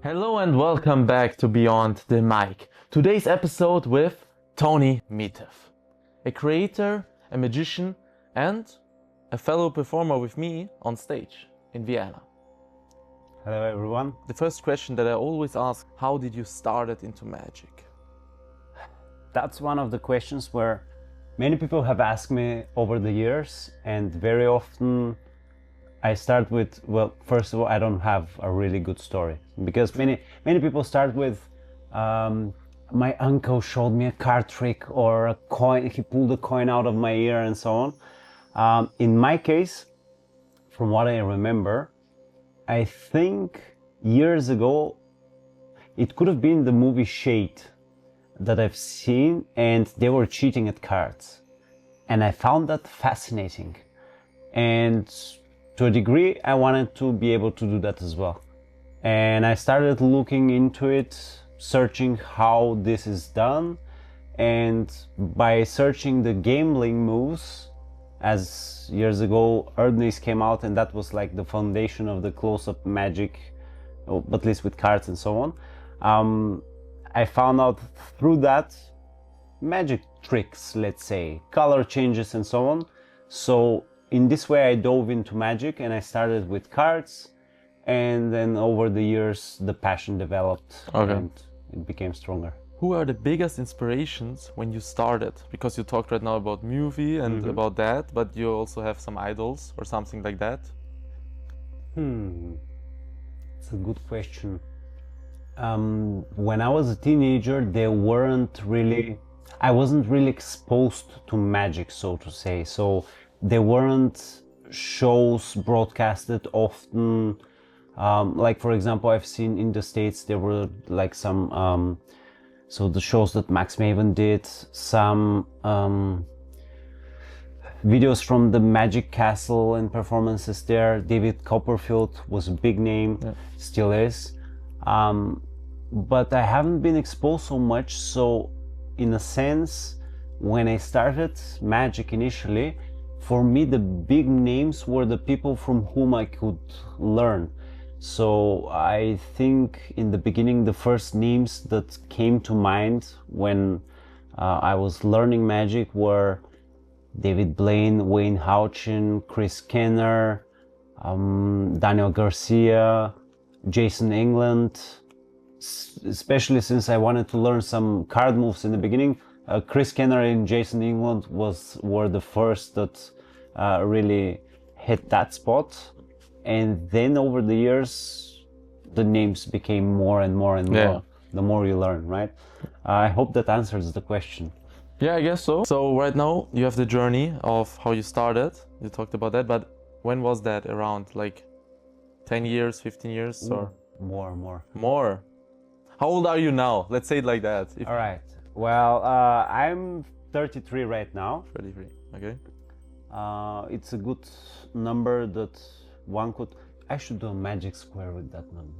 Hello and welcome back to Beyond the Mic. Today's episode with Toni Mitev, a creator, a magician, and a fellow performer with me on stage in Vienna. Hello everyone. The first question that I always ask, how did you start it into magic? That's one of the questions where many people have asked me over the years, and very often I start with, well, first of all, I don't have a really good story, because many people start with, my uncle showed me a card trick, or a coin, he pulled a coin out of my ear, and so on. In my case, from what I remember, I think years ago, it could have been the movie Shade that I've seen, and they were cheating at cards. And I found that fascinating. And to a degree, I wanted to be able to do that as well. And I started looking into it, searching how this is done. And by searching the gambling moves, as years ago, Erdnase came out, and that was like the foundation of the close-up magic, at least with cards and so on. I found out through that magic tricks, let's say, color changes and so on. So in this way I dove into magic, and I started with cards, and then over the years the passion developed. And it became stronger. Who are the biggest inspirations when you started? Because you talked right now about movie and about that, but you also have some idols or something like that. It's a good question. When I was a teenager, I wasn't really exposed to magic, so to say. So there weren't shows broadcasted often. Like, for example, I've seen in the States, there were like some, so the shows that Max Maven did, some videos from the Magic Castle and performances there. David Copperfield was a big name, still is. But I haven't been exposed so much. So in a sense, when I started magic initially, for me the big names were the people from whom I could learn. So I think in the beginning the first names that came to mind when I was learning magic were David Blaine, Wayne Houchin, Chris Kenner, Daniel Garcia, Jason England. Especially since I wanted to learn some card moves in the beginning, Chris Kenner and Jason England were the first that really hit that spot. And then over the years, the names became more and more and more, the more you learn, right? I hope that answers the question. Yeah, I guess so. So right now you have the journey of how you started. You talked about that, but when was that? Around like 10 years, 15 years? Or more? How old are you now? Let's say it like that. All right. Well, I'm 33 right now. 33, okay. It's a good number that one could... I should do a magic square with that number.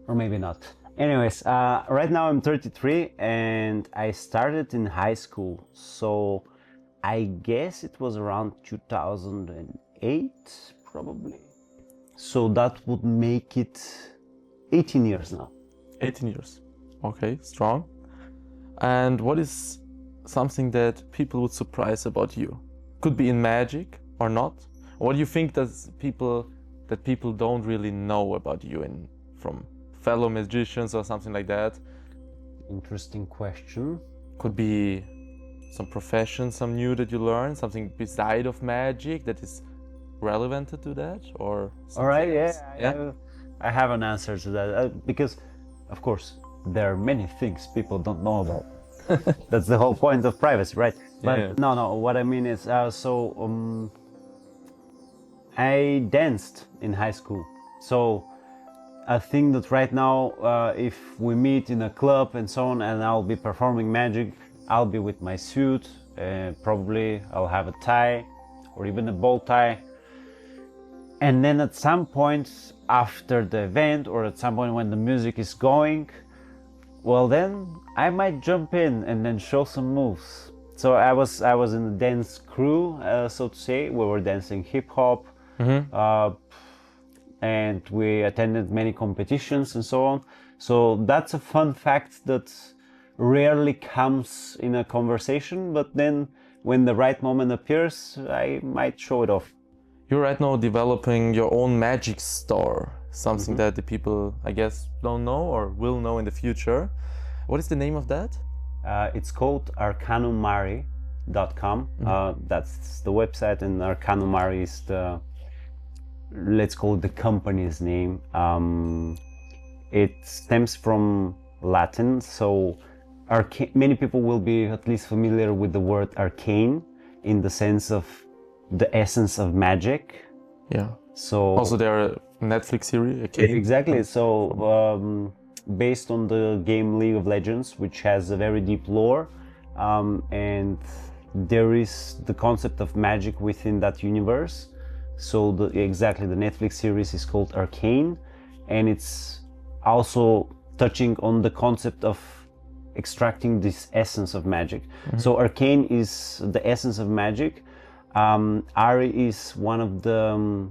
Or maybe not. Anyways, right now I'm 33 and I started in high school. So I guess it was around 2008, probably. So that would make it 18 years now. 18 years. Okay, strong. And what is something that people would surprise about you? Could be in magic or not. Or what do you think that people don't really know about you from fellow magicians or something like that? Interesting question. Could be some profession, some new that you learn, something beside of magic that is relevant to that, or all right, yeah. I have an answer to that, because of course there are many things people don't know about. That's the whole point of privacy, right? But no, what I mean is, I danced in high school. So I think that right now, if we meet in a club and so on, and I'll be performing magic, I'll be with my suit, probably I'll have a tie or even a bow tie. And then at some point after the event, or at some point when the music is going, well, then I might jump in and then show some moves. So I was in the dance crew, so to say. We were dancing hip hop, and we attended many competitions and so on. So that's a fun fact that rarely comes in a conversation, but then when the right moment appears, I might show it off. You're right now developing your own magic store, something that the people, I guess, don't know or will know in the future. What is the name of that? It's called arcanumari.com. That's the website, and Arcanumari is the, let's call it the company's name. It stems from Latin, so many people will be at least familiar with the word arcane in the sense of the essence of magic. Yeah. So Also, there are a Netflix series. Okay. exactly. So based on the game League of Legends, which has a very deep lore, and there is the concept of magic within that universe. So the Netflix series is called Arcane, and it's also touching on the concept of extracting this essence of magic. So Arcane is the essence of magic. Ari is one of the,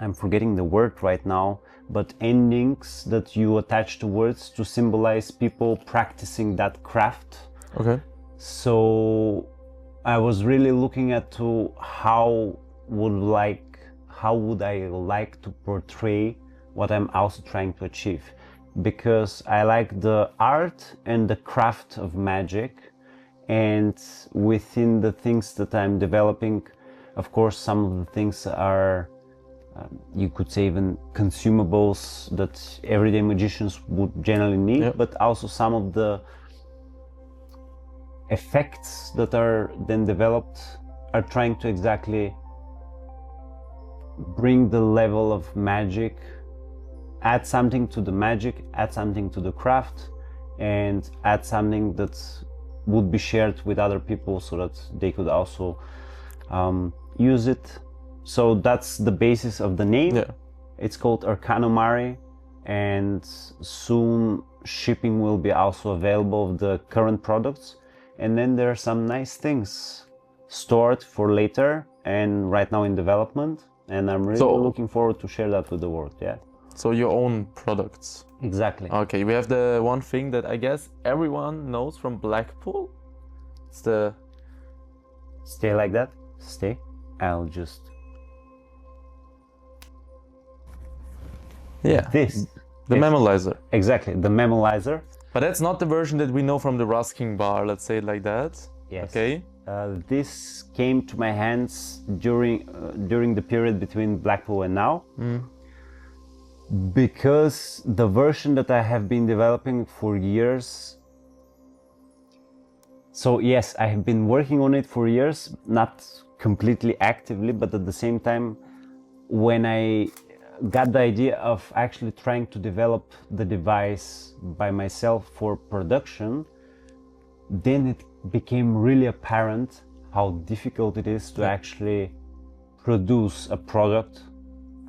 I'm forgetting the word right now, but endings that you attach to words to symbolize people practicing that craft. Okay. So I was really looking at to how would I like to portray what I'm also trying to achieve, because I like the art and the craft of magic. And within the things that I'm developing, of course, some of the things are, you could say, even consumables that everyday magicians would generally need, but also some of the effects that are then developed are trying to exactly bring the level of magic, add something to the magic, add something to the craft, and add something that would be shared with other people so that they could also use it. So that's the basis of the name. It's called Arcanumari, and soon shipping will be also available of the current products. And then there are some nice things stored for later and right now in development. And I'm really looking forward to share that with the world. Yeah. So your own products. Exactly. Okay, we have the one thing that I guess everyone knows from Blackpool. It's the... Stay like that. Stay. I'll just... Yeah. This. The Memolizer. Exactly, the Memolizer. But that's not the version that we know from the Rusking bar, let's say it like that. Yes. Okay. This came to my hands during the period between Blackpool and now. Because the version that I have been developing for years, so yes, I have been working on it for years, not completely actively, but at the same time, when I got the idea of actually trying to develop the device by myself for production, then it became really apparent how difficult it is to actually produce a product,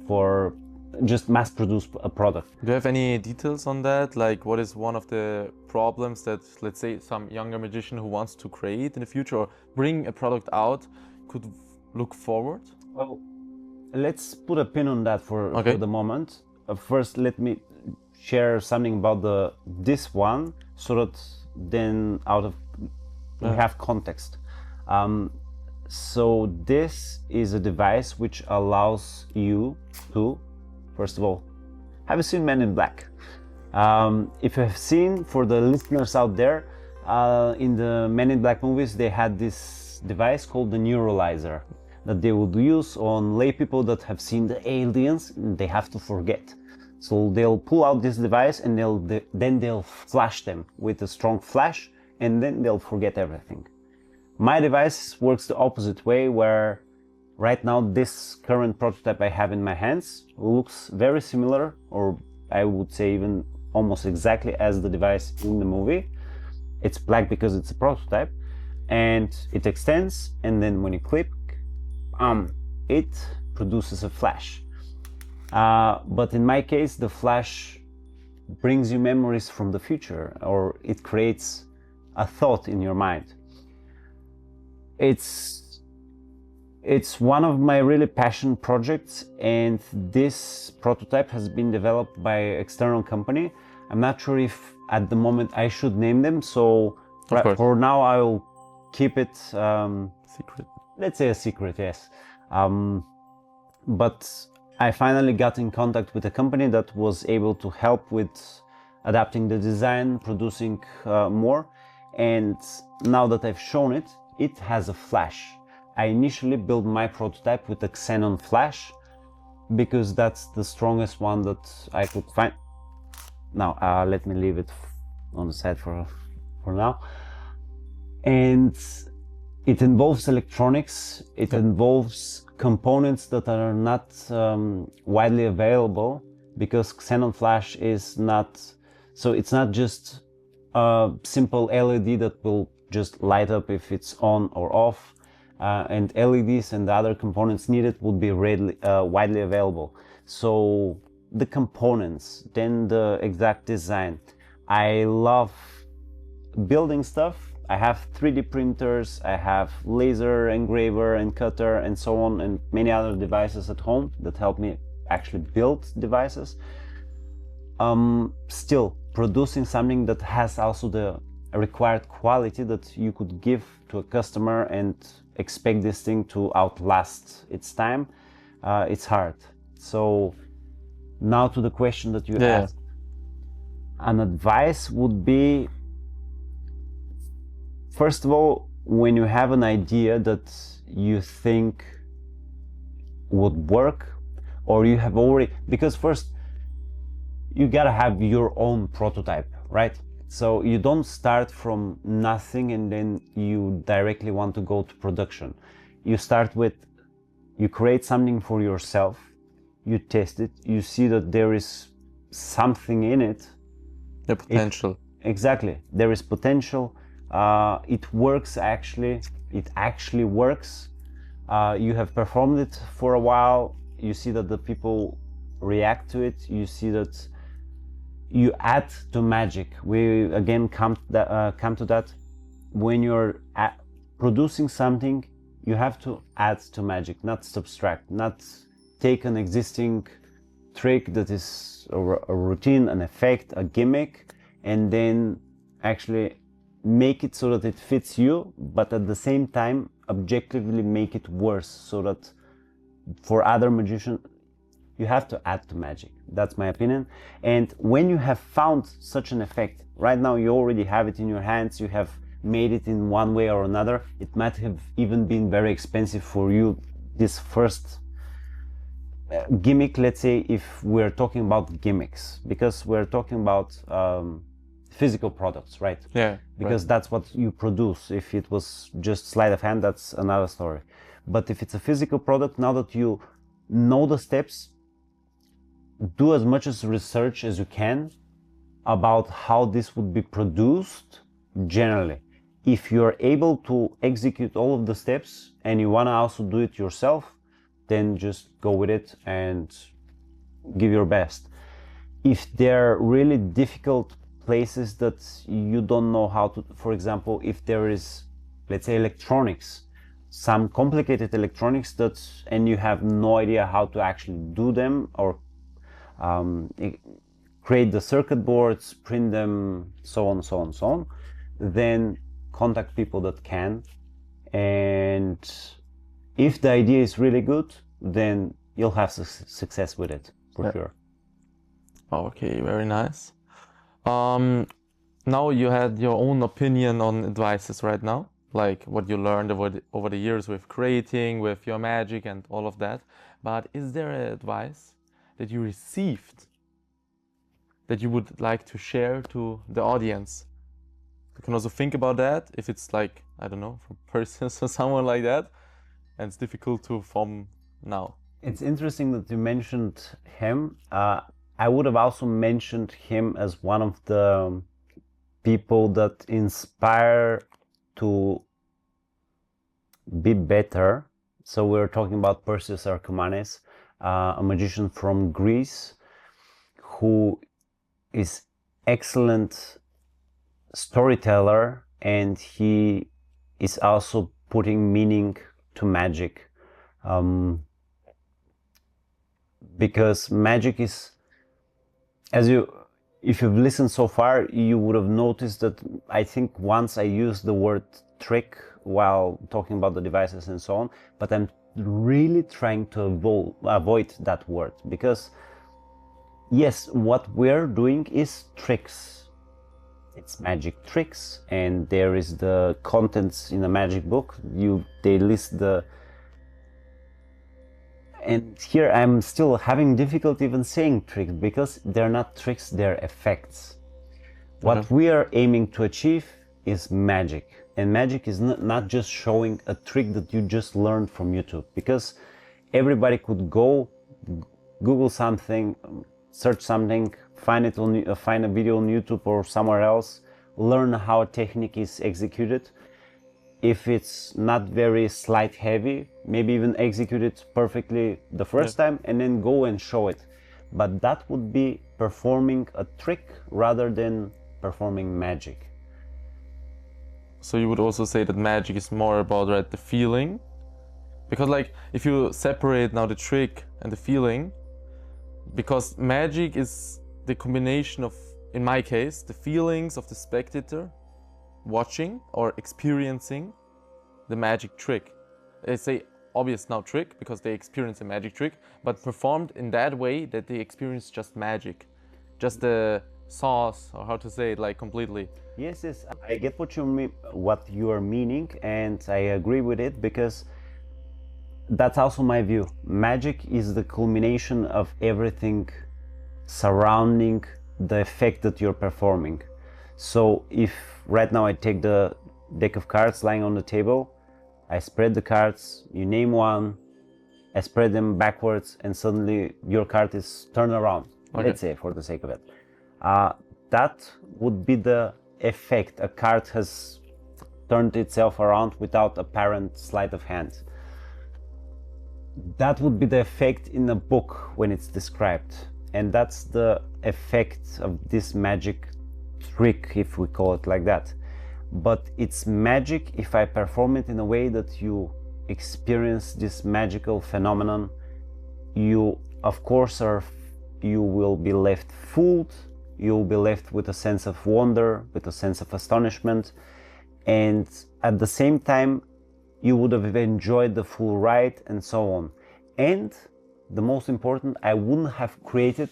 for just mass produce a product. Do you have any details on that? Like, what is one of the problems that, let's say, some younger magician who wants to create in the future or bring a product out could look forward? Well, let's put a pin on that for the moment. First, let me share something about this one, so that then we have context. So this is a device which allows you to, first of all, have you seen Men in Black? If you have seen, for the listeners out there, in the Men in Black movies, they had this device called the neuralizer that they would use on lay people that have seen the aliens and they have to forget. So they'll pull out this device and then they'll flash them with a strong flash, and then they'll forget everything. My device works the opposite way, where right now this current prototype I have in my hands looks very similar, or I would say even almost exactly as the device in the movie. It's black because it's a prototype, and it extends, and then when you click, it produces a flash. But in my case, the flash brings you memories from the future, or it creates a thought in your mind. It's one of my really passion projects, and this prototype has been developed by an external company. I'm not sure if at the moment I should name them, so Of course. for now I'll keep it Secret. let's say a secret, yes. But I finally got in contact with a company that was able to help with adapting the design, producing more. And now that I've shown it, it has a flash. I initially built my prototype with a xenon flash because that's the strongest one that I could find. Now, let me leave it on the side for now. And it involves electronics, it involves components that are not widely available, because xenon flash is not, so it's not just a simple LED that will just light up if it's on or off, and LEDs and the other components needed would be widely available. So the components, then the exact design. I love building stuff. I have 3D printers, I have laser engraver and cutter and so on, and many other devices at home that help me actually build devices. Still, producing something that has also the required quality that you could give to a customer and expect this thing to outlast its time, it's hard. So now to the question that you asked. An advice would be, first of all, when you have an idea that you think would work, or you have already, because first you gotta have your own prototype, right? So you don't start from nothing and then you directly want to go to production. You start with, you create something for yourself, you test it, you see that there is something in it. The potential. Exactly, there is potential. It works actually, it actually works. You have performed it for a while, you see that the people react to it, you see that you add to magic. We again come to that. When you're producing something, you have to add to magic, not subtract, not take an existing trick that is a routine, an effect, a gimmick, and then actually make it so that it fits you, but at the same time objectively make it worse, so that for other magicians you have to add to magic. That's my opinion. And when you have found such an effect, right now you already have it in your hands, you have made it in one way or another, it might have even been very expensive for you, this first gimmick, let's say, if we're talking about gimmicks, because we're talking about physical products, right? Yeah. Because that's what you produce. If it was just sleight of hand, that's another story. But if it's a physical product, now that you know the steps, do as much as research as you can about how this would be produced generally. If you're able to execute all of the steps and you want to also do it yourself, then just go with it and give your best. If there are really difficult places that you don't know how to, for example, if there is, let's say, electronics, some complicated electronics that, and you have no idea how to actually do them, or create the circuit boards, print them, so on, so on, so on, then contact people that can. And if the idea is really good, then you'll have success with it, for sure. Okay, very nice. Now you had your own opinion on advices right now, like what you learned over the years with creating, with your magic and all of that. But is there an advice that you received that you would like to share to the audience? You can also think about that, if it's like, I don't know, from persons or someone like that, and it's difficult to form now. It's interesting that you mentioned him. I would have also mentioned him as one of the people that inspire to be better. So we're talking about Perseus Archimanes, a magician from Greece who is excellent storyteller, and he is also putting meaning to magic, because magic is, as you if you've listened so far, you would have noticed that I think once I used the word trick while talking about the devices and so on, but I'm really trying to avoid that word, because yes, what we're doing is tricks. It's magic tricks, and there is the contents in a magic book. They list the, and here I'm still having difficulty even saying tricks, because they're not tricks, they're effects. What we are aiming to achieve is magic, and magic is not just showing a trick that you just learned from YouTube, because everybody could go Google something, search something, find a video on YouTube or somewhere else, learn how a technique is executed. If it's not very slide heavy, maybe even execute it perfectly the first time and then go and show it. But that would be performing a trick rather than performing magic. So you would also say that magic is more about, right, the feeling? Because like if you separate now the trick and the feeling, because magic is the combination of, in my case, the feelings of the spectator watching or experiencing the magic trick. They say obvious now trick because they experience a magic trick, but performed in that way that they experience just magic, just the sauce, or how to say it, like completely. Yes, I get what you are meaning, and I agree with it, because that's also my view. Magic is the culmination of everything surrounding the effect that you're performing. So if right now I take the deck of cards lying on the table, I spread the cards, you name one, I spread them backwards, and suddenly your card is turned around, let's say, for the sake of it. That would be the effect. A card has turned itself around without apparent sleight of hand. That would be the effect in a book when it's described, and that's the effect of this magic trick, if we call it like that. But it's magic if I perform it in a way that you experience this magical phenomenon. You, of course, you will be left fooled, you'll be left with a sense of wonder, with a sense of astonishment, and at the same time you would have enjoyed the full ride and so on. And the most important, I wouldn't have created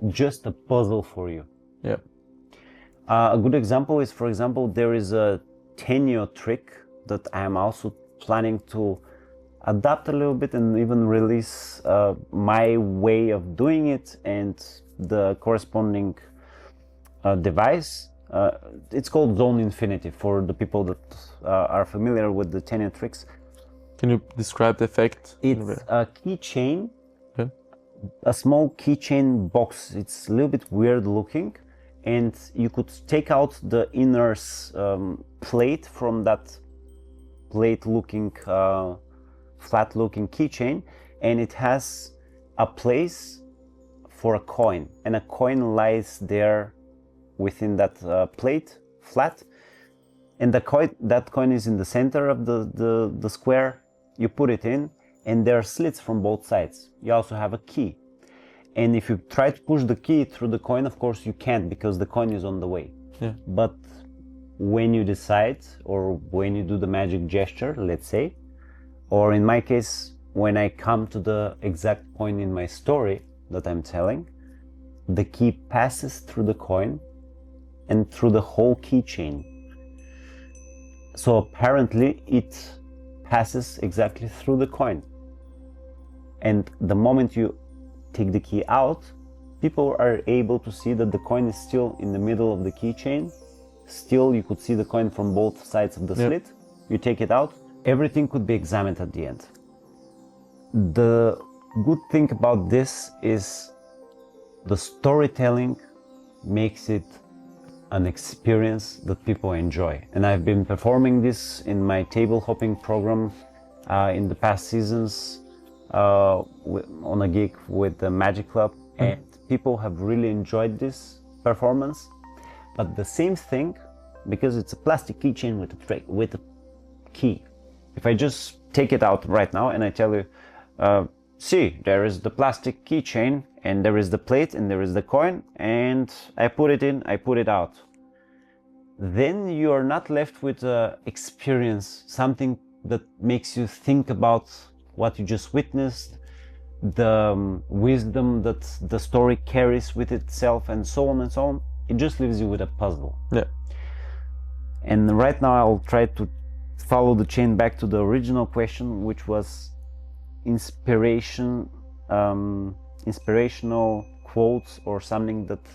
just a puzzle for you. Yeah. A good example is, for example, there is a tenure trick that I am also planning to adapt a little bit and even release my way of doing it and the corresponding device. It's called Zone Infinity for the people that are familiar with the tenure tricks. Can you describe the effect? It's a keychain, okay. A small keychain box. It's a little bit weird looking, and you could take out the inner plate from that plate-looking, flat-looking keychain, and it has a place for a coin, and a coin lies there within that plate, flat, and that coin is in the center of the square. You put it in, and there are slits from both sides. You also have a key, and if you try to push the key through the coin, of course you can't, because the coin is on the way. Yeah. But when you decide, or when you do the magic gesture, let's say, or in my case, when I come to the exact point in my story that I'm telling, the key passes through the coin and through the whole keychain. So apparently it passes exactly through the coin. And the moment you take the key out, people are able to see that the coin is still in the middle of the keychain. Still, you could see the coin from both sides of the slit. You take it out, everything could be examined at the end. The good thing about this is the storytelling makes it an experience that people enjoy. And I've been performing this in my table hopping program in the past seasons on a gig with the Magic Club, and people have really enjoyed this performance. But the same thing, because it's a plastic keychain with a key. If I just take it out right now and I tell you, see, there is the plastic keychain, and there is the plate and there is the coin, and I put it in, I put it out. Then you are not left with experience, something that makes you think about what you just witnessed, the wisdom that the story carries with itself, and so on and so on. It just leaves you with a puzzle. Yeah. And right now I'll try to follow the chain back to the original question, which was inspiration, inspirational quotes or something that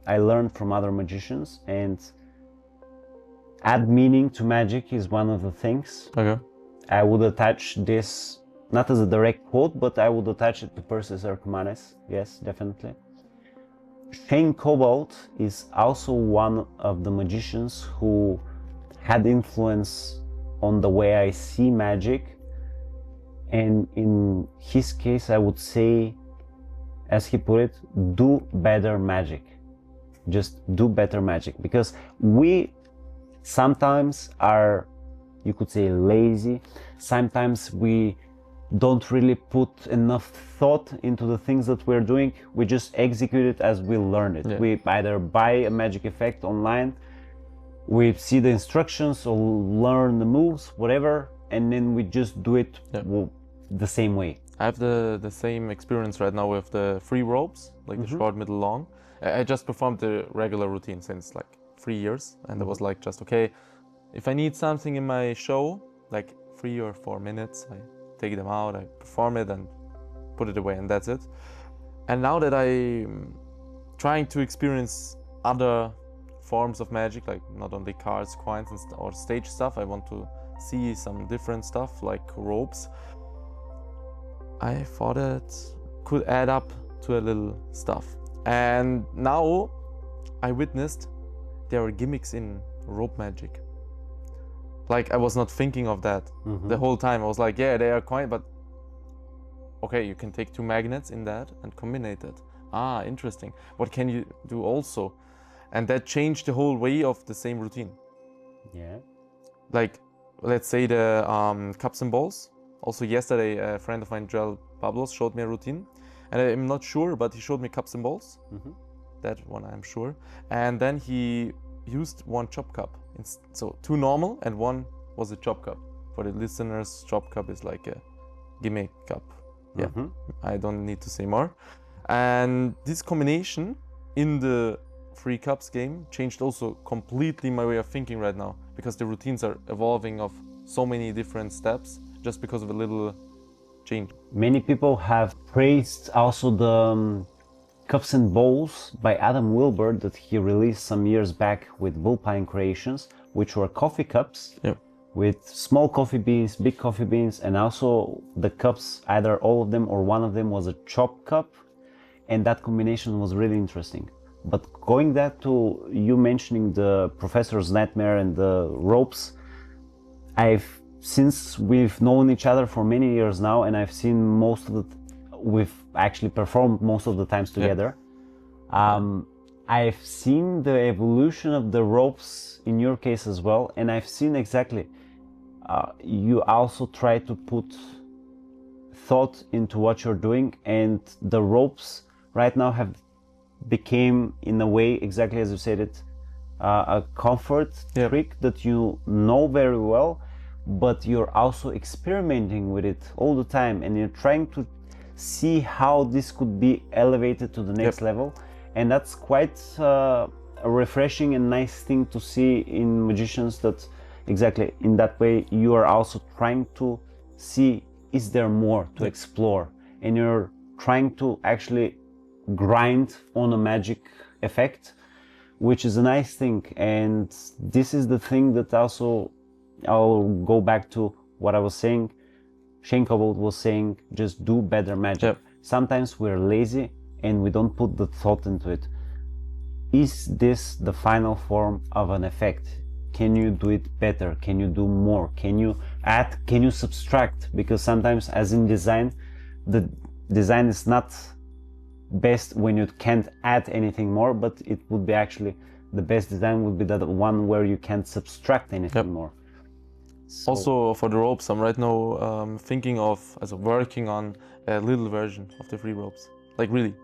I learned from other magicians, and add meaning to magic is one of the things. Okay. I would attach this not as a direct quote, but I would attach it to Perseus Archimedes. Yes, definitely. Shane Cobalt is also one of the magicians who had influence on the way I see magic, and in his case I would say, as he put it, do better magic. Just do better magic, because we sometimes are, you could say, lazy. Sometimes we don't really put enough thought into the things that we're doing. We just execute it as we learn it. Yeah. We either buy a magic effect online, we see the instructions or learn the moves, whatever, and then we just do it the same way. I have the same experience right now with the free ropes, like the short, middle, long. I just performed the regular routine since like 3 years, and I was like, just okay, if I need something in my show, like 3 or 4 minutes, I take them out, I perform it and put it away, and that's it. And now that I'm trying to experience other forms of magic, like not only cards, coins, or stage stuff, I want to see some different stuff like ropes. I thought it could add up to a little stuff. And now I witnessed there are gimmicks in rope magic. Like, I was not thinking of that the whole time. I was like, yeah, they are coin, but okay, you can take 2 magnets in that and combine it. Ah, interesting. What can you do also? And that changed the whole way of the same routine. Yeah. Like, let's say the cups and balls. Also yesterday, a friend of mine, Joel Pablos, showed me a routine. And I'm not sure, but he showed me cups and balls. That one I'm sure. And then he used 1 chop cup. So 2 normal and 1 was a chop cup. For the listeners, chop cup is like a gimmick cup. Yeah, I don't need to say more. And this combination in the 3 cups game changed also completely my way of thinking right now, because the routines are evolving of so many different steps just because of a little change. Many people have praised also the Cups and Bowls by Adam Wilber that he released some years back with Bullpine Creations, which were coffee cups with small coffee beans, big coffee beans, and also the cups, either all of them or one of them was a chop cup, and that combination was really interesting. But going back to you mentioning the Professor's Nightmare and the ropes, since we've known each other for many years now, and I've seen most of we've actually performed most of the times together. I've seen the evolution of the ropes in your case as well, and I've seen exactly you also try to put thought into what you're doing, and the ropes right now have became, in a way, exactly as you said it, a comfort trick that you know very well, but you're also experimenting with it all the time, and you're trying to see how this could be elevated to the next level. And that's quite a refreshing and nice thing to see in magicians, that exactly in that way you are also trying to see, is there more to explore, and you're trying to actually grind on a magic effect, which is a nice thing. And this is the thing that also, I'll go back to what I was saying, Shane Cobalt was saying, just do better magic. Sometimes we're lazy and we don't put the thought into it. Is this the final form of an effect? Can you do it better? Can you do more? Can you add? Can you subtract? Because sometimes, as in design, the design is not best when you can't add anything more, but it would be actually, the best design would be that one where you can't subtract anything more. So, also for the ropes, I'm right now thinking of working on a little version of the free ropes. like really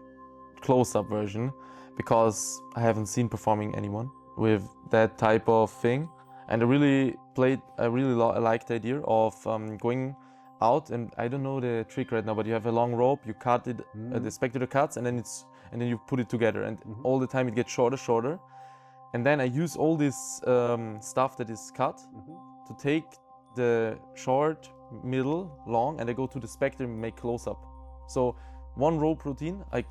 close-up version, because I haven't seen performing anyone with that type of thing. And I really liked the idea of going out, and I don't know the trick right now, but you have a long rope, you cut it, the spectator cuts, and then you put it together, and all the time it gets shorter. And then I use all this stuff that is cut to take the short, middle, long, and I go to the spectator and make close-up. So one rope routine, I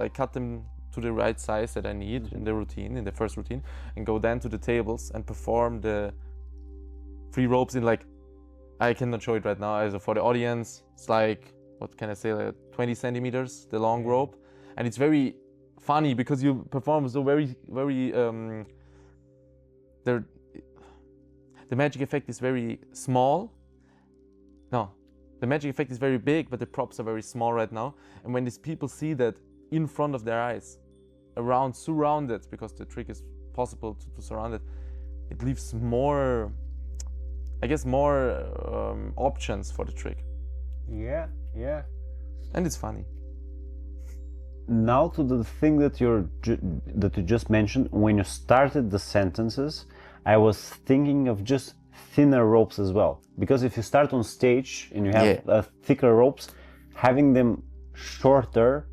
cut them to the right size that I need in the routine, in the first routine, and go then to the tables and perform the 3 ropes in, like, I cannot show it right now. As for the audience, it's like, what can I say, like 20 centimeters, the long rope. And it's very funny because you perform so very, the magic effect is very small. No, the magic effect is very big, but the props are very small right now. And when these people see that in front of their eyes, surrounded, because the trick is possible to surround it, it leaves more, I guess, more options for the trick. Yeah. And it's funny. Now to the thing that you just mentioned. When you started the sentences, I was thinking of just thinner ropes as well, because if you start on stage and you have thicker ropes, having them shorter,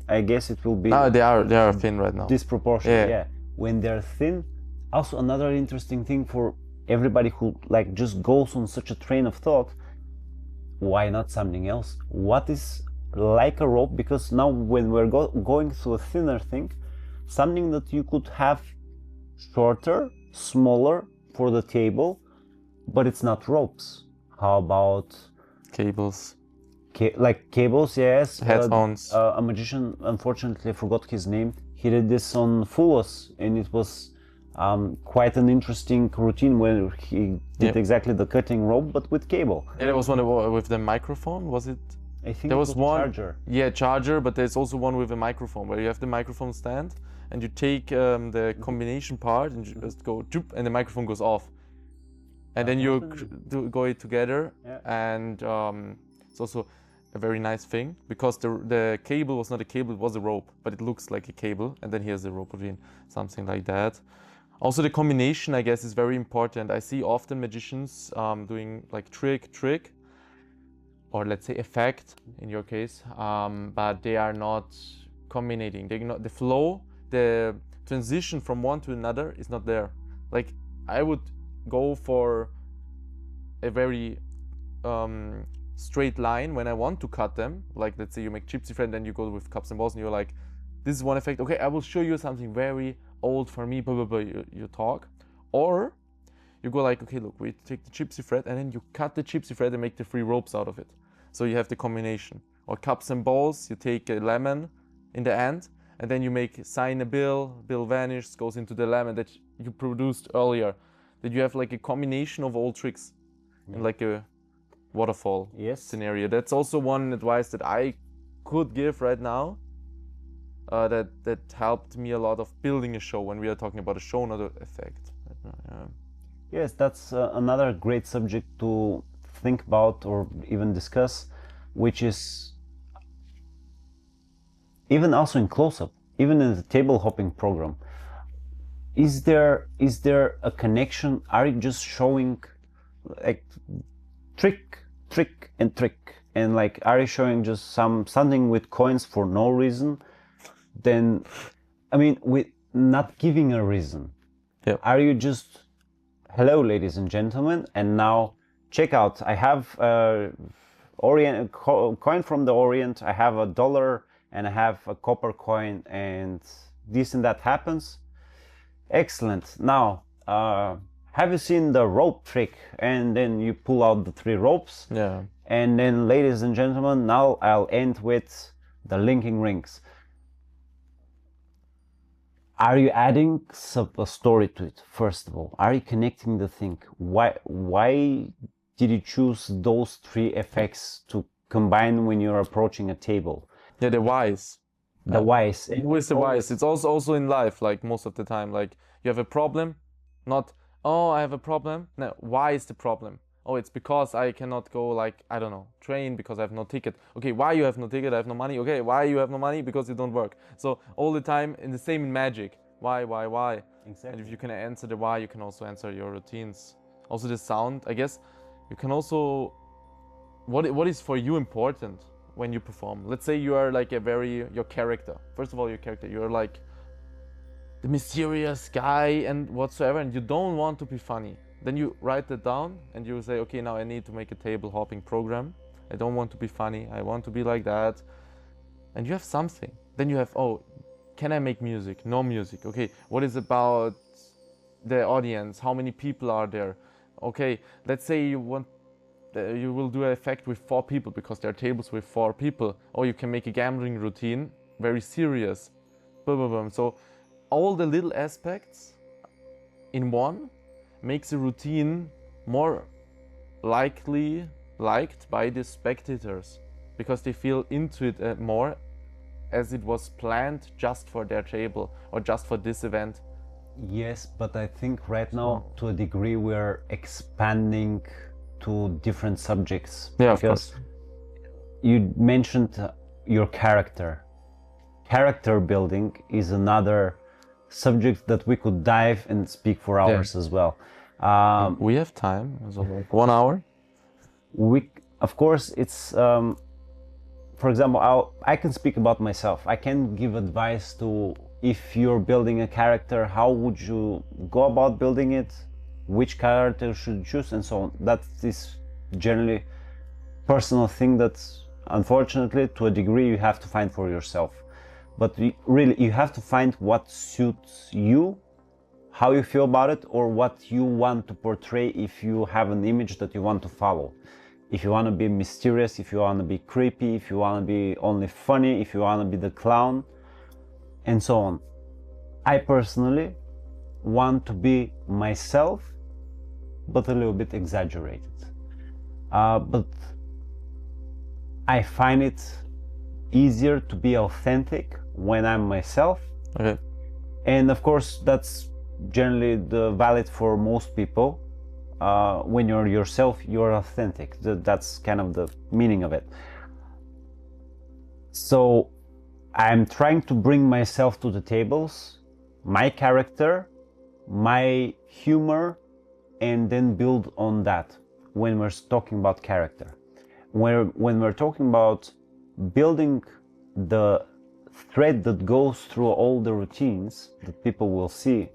I guess it will be. No, they are thin right now. Disproportionate. Yeah. When they're thin, also another interesting thing for everybody who like just goes on such a train of thought, why not something else? What is like a rope? Because now when we're going to a thinner thing, something that you could have shorter, smaller for the table, but it's not ropes. How about cables? Like cables, yes. Headphones. A magician, unfortunately, I forgot his name. He did this on Fullos, and it was quite an interesting routine where he did exactly the cutting rope, but with cable. Yeah, there was one with the microphone, was it? I think there was one charger. Yeah, charger, but there's also one with a microphone where you have the microphone stand and you take the combination part and you just go and the microphone goes off. And then you go it together, and it's also a very nice thing because the cable was not a cable, it was a rope, but it looks like a cable, and then here's the rope routine, something like that. Also the combination, I guess, is very important. I see often magicians doing like trick, or let's say effect in your case, but they are not combining. The flow, the transition from one to another is not there. Like I would go for a very straight line when I want to cut them. Like let's say you make gypsy thread, then you go with cups and balls, and you're like, this is one effect. Okay, I will show you something very old for me. Blah blah blah. You talk, or you go like, okay, look, we take the gypsy thread, and then you cut the gypsy thread and make the 3 ropes out of it. So you have the combination. Or cups and balls, you take a lemon in the end, and then you make sign a bill vanishes, goes into the lemon that you produced earlier. That you have like a combination of all tricks in like a waterfall scenario. That's also one advice that I could give right now. That helped me a lot of building a show when we are talking about a show, not an effect. Yes, that's another great subject to think about or even discuss, which is even also in close-up, even in the table hopping program. Is there a connection? Are you just showing like trick, and like are you showing just something with coins for no reason? Then, I mean, with not giving a reason. Yep. Are you just, hello, ladies and gentlemen, and now check out, I have a coin from the Orient, I have $1, and I have a copper coin, and this and that happens. Excellent. Now, have you seen the rope trick? And then you pull out the 3 ropes. Yeah. And then, ladies and gentlemen, now I'll end with the linking rings. Are you adding a story to it, first of all? Are you connecting the thing? Why did you choose those 3 effects to combine when you're approaching a table? Yeah, the whys. The whys. Who is the whys? It's also in life, like most of the time. Like you have a problem, not, oh, I have a problem. No, why is the problem? Oh, it's because I cannot go, like, I don't know, train because I have no ticket. Okay, why you have no ticket? I have no money. Okay, why you have no money? Because you don't work. So all the time in the same in magic. Why? Exactly. And if you can answer the why, you can also answer your routines. Also the sound, I guess. You can also, what is for you important when you perform? Let's say you are like your character. First of all, your character. You're like the mysterious guy and whatsoever, and you don't want to be funny. Then you write that down and you say, okay, now I need to make a table hopping program. I don't want to be funny. I want to be like that. And you have something. Then you have, oh, can I make music? No music. Okay, what is about the audience? How many people are there? Okay, let's say you will do an effect with 4 people because there are tables with 4 people. Or you can make a gambling routine, very serious. Boom, boom, boom. So all the little aspects in one makes a routine more likely liked by the spectators because they feel into it more as it was planned just for their table or just for this event. Yes, but I think right now, to a degree, we're expanding to different subjects. Yeah, of because course. you mentioned your character. Character building is another subject that we could dive and speak for hours as well. We have time, so like 1 hour. Of course, it's for example, I can speak about myself. I can give advice to, if you're building a character, how would you go about building it, which character should you choose, and so on. That is generally personal thing that, unfortunately, to a degree, you have to find for yourself. But really, you have to find what suits you, how you feel about it, or what you want to portray if you have an image that you want to follow. If you want to be mysterious, if you want to be creepy, if you want to be only funny, if you want to be the clown, and so on. I personally want to be myself, but a little bit exaggerated. But I find it easier to be authentic when I'm myself. Okay. And of course, that's generally the valid for most people. When you're yourself, you're authentic. That's kind of the meaning of it. So I'm trying to bring myself to the tables, my character, my humor, and then build on that when we're talking about character. When we're talking about building the thread that goes through all the routines that people will see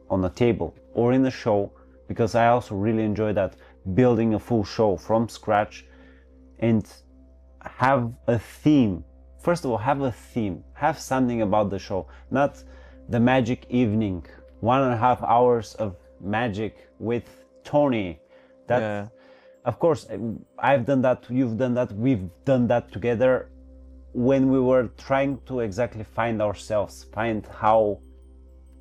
on a table or in a show, because I also really enjoy that, building a full show from scratch and have a theme. First of all, have a theme, have something about the show, not the magic evening, 1.5 hours of magic with Toni. That, of course, I've done that, you've done that, we've done that together when we were trying to exactly find ourselves, find how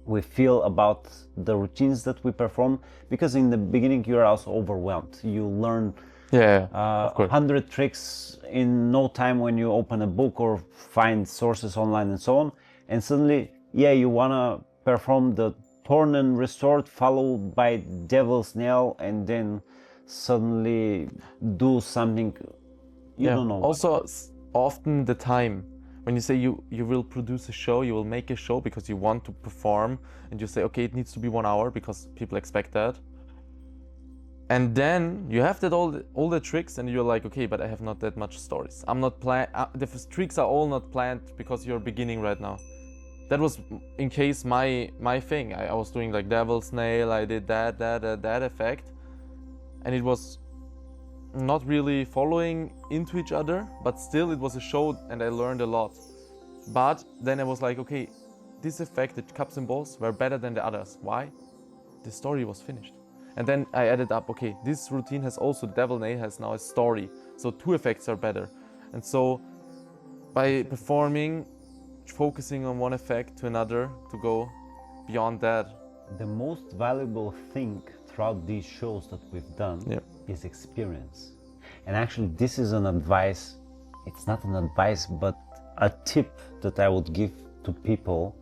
we feel about the routines that we perform, because in the beginning you're also overwhelmed. You learn 100 tricks in no time when you open a book or find sources online and so on, and suddenly you want to perform the torn and restored followed by devil's nail, and then suddenly do something you don't know. Also, often the time when you say you will produce a show, you will make a show because you want to perform, and you say, okay, it needs to be 1 hour because people expect that. And then you have that all the tricks, and you're like, okay, but I have not that much stories. I'm not the tricks are all not planned because you're beginning right now. That was in case my thing. I was doing like devil's nail. I did that effect, and it was not really following into each other, but still it was a show and I learned a lot. But then I was like, okay, this effect, the cups and balls, were better than the others. Why? The story was finished. And then I added up, okay, this routine has also, devil nail has now a story, so 2 effects are better. And so by performing, focusing on one effect to another to go beyond that. The most valuable thing throughout these shows that we've done is experience. And actually this is an advice, it's not an advice, but a tip that I would give to people,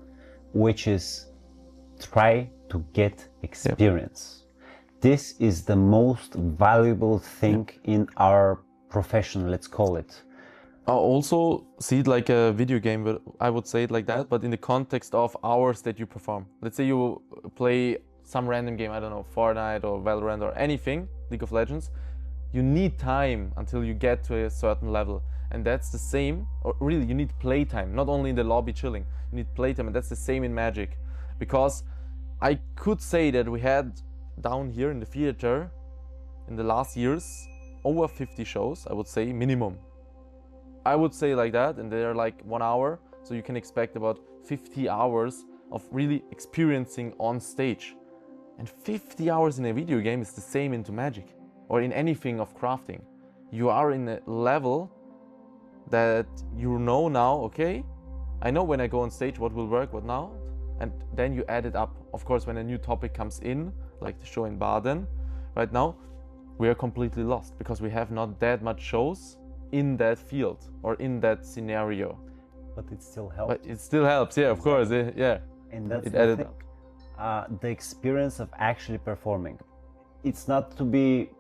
which is try to get experience. this is the most valuable thing in our profession, let's call it. I also see it like a video game, but I would say it like that, but in the context of hours that you perform. Let's say you play some random game, I don't know, Fortnite or Valorant or anything, League of Legends. You need time until you get to a certain level. And that's the same, or really you need playtime, not only in the lobby chilling, you need playtime, and that's the same in Magic. Because I could say that we had down here in the theater in the last years over 50 shows, I would say, minimum. I would say like that, and they're like 1 hour, so you can expect about 50 hours of really experiencing on stage. And 50 hours in a video game is the same into Magic or in anything of crafting. You are in a level that you know now, okay, I know when I go on stage what will work, what not, and then you add it up. Of course, when a new topic comes in, like the show in Baden, right now, we are completely lost because we have not that much shows in that field or in that scenario. But it still helps. But it still helps, yeah, of course, yeah. And that's it the added thing. up. The experience of actually performing. It's not to be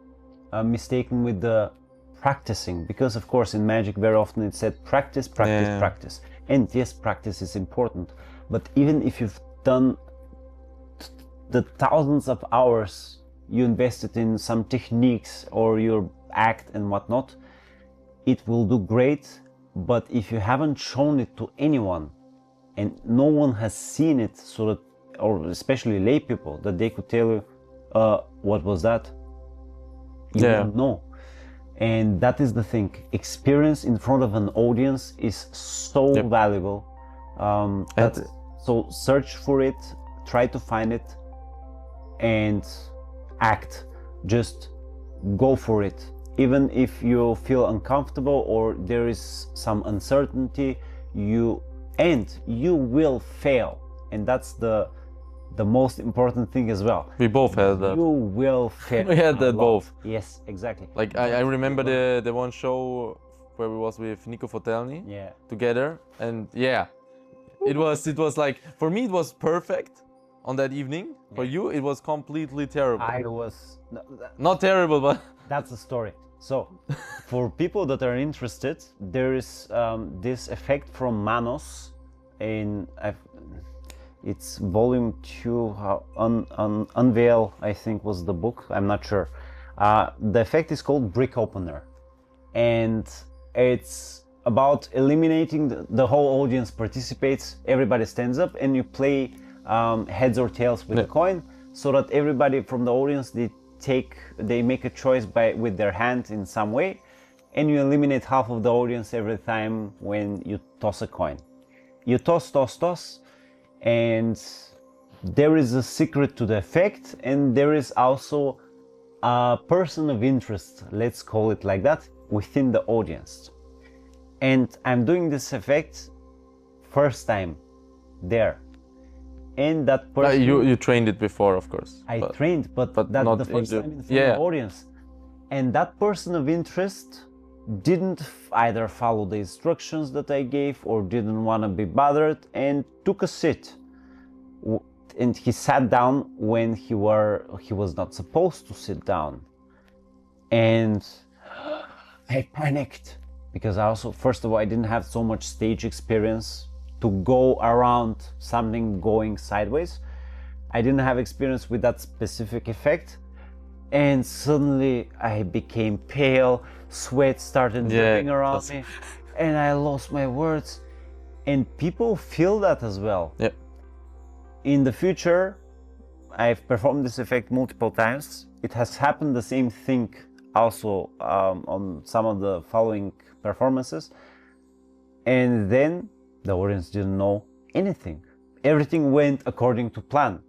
mistaken with the practicing, because of course in Magic very often it's said practice, practice, practice. And yes, practice is important. But even if you've done the thousands of hours you invested in some techniques or your act and whatnot, it will do great. But if you haven't shown it to anyone and no one has seen it, so that, or especially lay people, that they could tell you, what was that? You don't know. And that is the thing. Experience in front of an audience is so valuable. So search for it, try to find it, and act. Just go for it. Even if you feel uncomfortable or there is some uncertainty, you will fail. And that's the most important thing as well. We both had that. You will fail. We had that both. Yes, exactly. Like I remember the one show where we was with Nico Fotelny together, and it was like, for me it was perfect on that evening. For you it was completely terrible. I was not terrible, but that's the story. So for people that are interested, there is this effect from Manos in it's volume 2, Unveil, I think was the book, I'm not sure. The effect is called Brick Opener, and it's about eliminating the whole audience participates, everybody stands up, and you play heads or tails with a coin, so that everybody from the audience, they make a choice with their hand in some way, and you eliminate half of the audience every time when you toss a coin. You toss, and there is a secret to the effect, and there is also a person of interest, let's call it like that, within the audience. And I'm doing this effect first time there. And that person... you trained it before, of course. I trained, but that's the first time in front of the audience. And that person of interest didn't either follow the instructions that I gave or didn't want to be bothered and took a seat. And he sat down when he was not supposed to sit down. And I panicked because first of all, I didn't have so much stage experience to go around something going sideways. I didn't have experience with that specific effect. And suddenly I became pale, sweat started dripping around me, and I lost my words. And people feel that as well. Yep. In the future, I've performed this effect multiple times. It has happened the same thing also on some of the following performances. And then the audience didn't know anything. Everything went according to plan.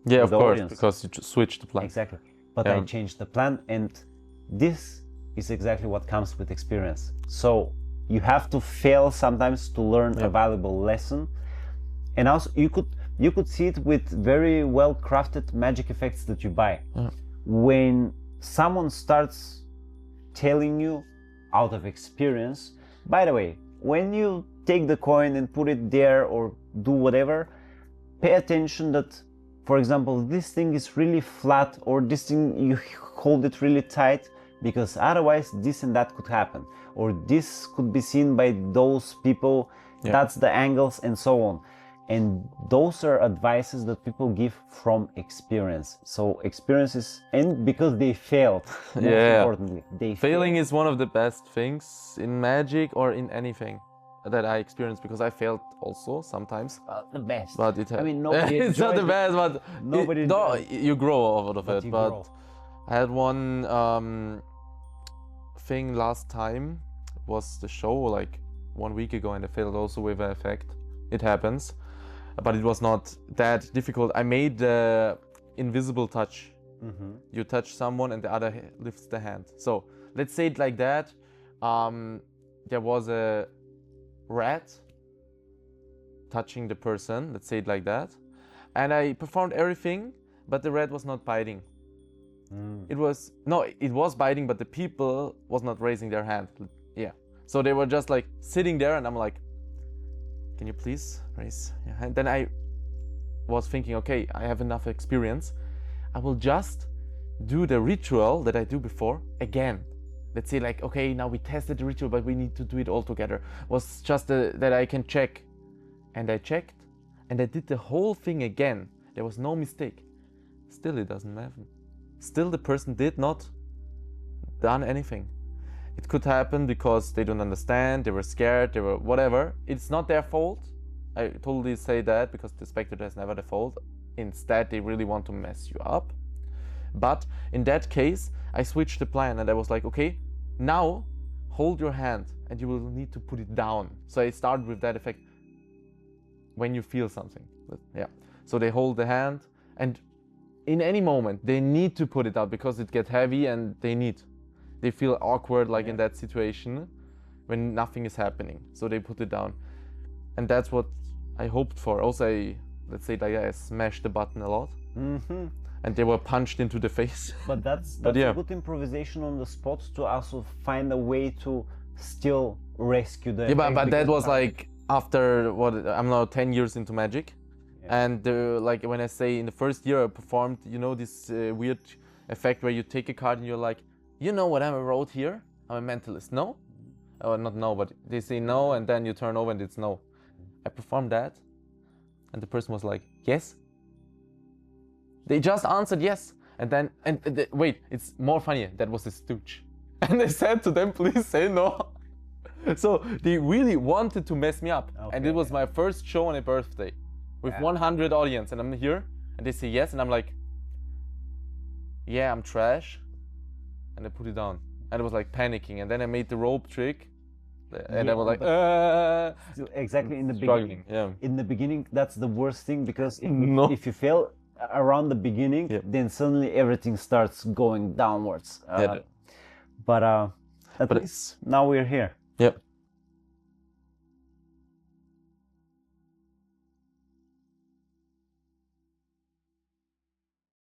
Yeah, of course, because you just switched the plan. Exactly. But I changed the plan, and this is exactly what comes with experience. So you have to fail sometimes to learn a valuable lesson. And also you could see it with very well crafted magic effects that you buy. When someone starts telling you out of experience, by the way, when you take the coin and put it there or do whatever, pay attention that for example, this thing is really flat, or this thing you hold it really tight, because otherwise this and that could happen, or this could be seen by those people, that's the angles, and so on. And those are advices that people give from experience. So experiences, and because they failed, most importantly, failing is one of the best things in magic or in anything that I experienced, because I failed also sometimes. The best. But I mean, nobody it's not the best, but nobody. You grow out of it. But grow. I had one thing last time. It was the show like 1 week ago, and I failed also with an effect. It happens, but it was not that difficult. I made the invisible touch. You touch someone and the other lifts the hand. So let's say it like that. There was a rat touching the person, let's say it like that, and I performed everything, but the rat was not biting. It was biting, but the people was not raising their hand. So they were just like sitting there, and I'm like, can you please raise your hand? Then I was thinking, okay, I have enough experience, I will just do the ritual that I do before again. Let's say like, okay, now we tested the ritual, but we need to do it all together. Was just that I can check. And I checked, and I did the whole thing again. There was no mistake. Still it doesn't happen. Still the person did not done anything. It could happen because they don't understand, they were scared, they were whatever. It's not their fault. I totally say that, because the spectator has never the fault. Instead, they really want to mess you up. But in that case, I switched the plan, and I was like, okay, now hold your hand, and you will need to put it down. So I started with that effect. When you feel something, so they hold the hand, and in any moment they need to put it out, because it gets heavy, and they feel awkward, like in that situation when nothing is happening, so they put it down. And that's what I hoped for. Also, let's say like I smashed the button a lot, and they were punched into the face. But that's a good improvisation on the spot to also find a way to still rescue the but that was like after what, I'm now 10 years into magic, and like when I say in the first year I performed, this weird effect where you take a card and you're like, what I wrote here? I'm a mentalist. No? Or not no, but they say no, and then you turn over and it's no. I performed that, and the person was like, yes. They just answered yes, and then wait, it's more funny. That was a stooge, and I said to them, please say no. So they really wanted to mess me up, and it was my first show on a birthday with 100 audience, and I'm here, and they say yes, and I'm like, yeah, I'm trash. And I put it down, and I was like panicking, and then I made the rope trick, and I was like, exactly in the struggling. beginning. In the beginning, that's the worst thing, because if you fail around the beginning, then suddenly everything starts going downwards. But at least now we're here. Yep.